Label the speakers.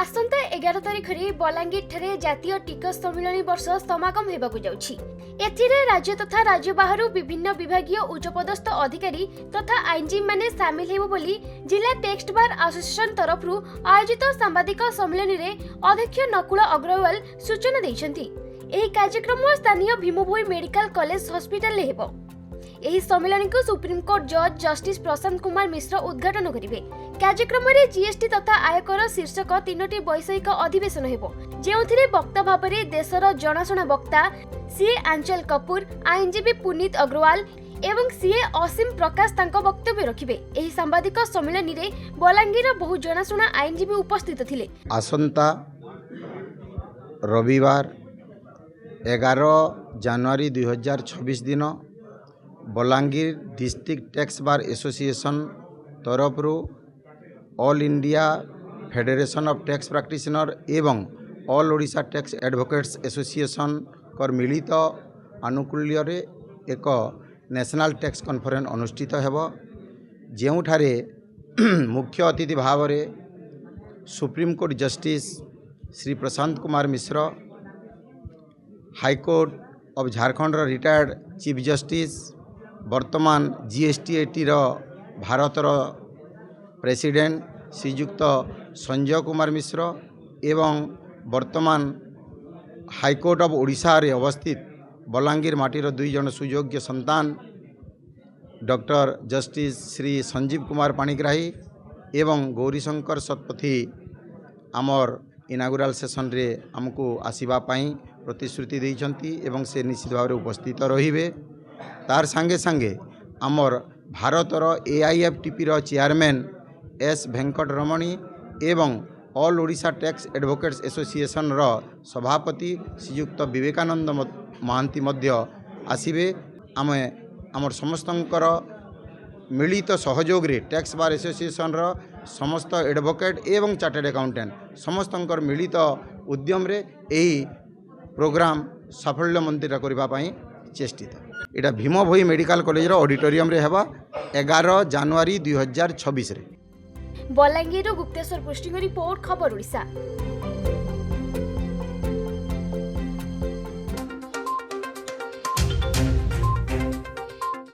Speaker 1: आसंता 11 तारिख में बलांगीर ठारे जातीय टिकस सम्मिलन वर्ष समागम हेबाकु जाउछि। एथिरे राज्य तथा राज्य बाहर विभिन्न विभागीय उच्चपदस्थ अधिकारी तथा आईनजीवी माने सामिल हेबो बोली जिला टेक्स्ट बार एसोसिएशन तरफरु आयोजित सांबादिक सम्मेलन रे अध्यक्ष नकुल अग्रवाल सूचना दैछन्ति। एही कार्यक्रम स्थानीय भीमभोई मेडिकल कॉलेज हॉस्पिटल ले हेबो। एही सम्मेलन को सुप्रीम कोर्ट जज जस्टिस प्रशांत कुमार मिश्र उद्घाटन करिवे। कार्यक्रम रे जीएसटी तथा आयकर शीर्षक 3टी वैषयिक अधिवेशन हेबो, जेउथिरे वक्ता भाबरे देशर जनाशुना वक्ता सीए आंचल कपूर, आईनजीवी पुनीत अग्रवाल एवं सीए असीम प्रकाश तांको वक्तव्य रखिबे। एही सांबादिक सम्मेलन रे बलांगीर बहु जनाशुना आईनजीवी उपस्थित थिले।
Speaker 2: आसंता रविवार 11 जनवरी 2026 दिन Balangir district tax bar association तरफरु all India federation of tax practitioner एवं all Odisha tax advocates association कर मिलित आनुकूल्य रे एक नेशनल टैक्स कॉन्फ्रेंस अनुष्ठित हेबो, जेउठारे मुख्य अतिथि भाव रे supreme court justice Shri Prashant Kumar Mishra, high court of Jharkhand retired chief justice, वर्तमान जीएसटी रो भारतर प्रेसिडेंट श्रीयुक्त संजय कुमार मिश्र एवं वर्तमान हाईकोर्ट ऑफ ओडिशा रे अवस्थित बलांगीर माटीर 2 जन सुयोग्य संतान डॉक्टर जस्टिस श्री संजीव कुमार पाणिग्राही एवं गौरीशंकर शतपथी आमर इनागुराल सेशन रे हमको आसीबा पाई प्रतिश्रुति देइछंती एवं से निश्चित भाव उपस्थित रहिबे। तार संगे संगे आमर भारतर एआईएफटीपी रो चेयरमैन एस वेंकट रमणी एवं all Odisha tax advocates association रो सभापति श्रीयुक्त विवेकानंद महांती मध्य आसीबे। आमे आमर समस्तंकर मिलित सहयोग रे टैक्स बार एसोसिएशन रो समस्त एडवोकेट एवं चार्टर्ड अकाउंटेंट समस्तंकर मिलित उद्यम रे एही प्रोग्राम साफल्य मंदिर करबा पई चेष्टित। एटा भीमभोई मेडिकल कॉलेज रो ऑडिटोरियम रे हेबा 11 जनवरी 2026 रे।
Speaker 1: बलांगीर गुप्तेश्वर पोस्टिंग रिपोर्ट खबर ओडिशा।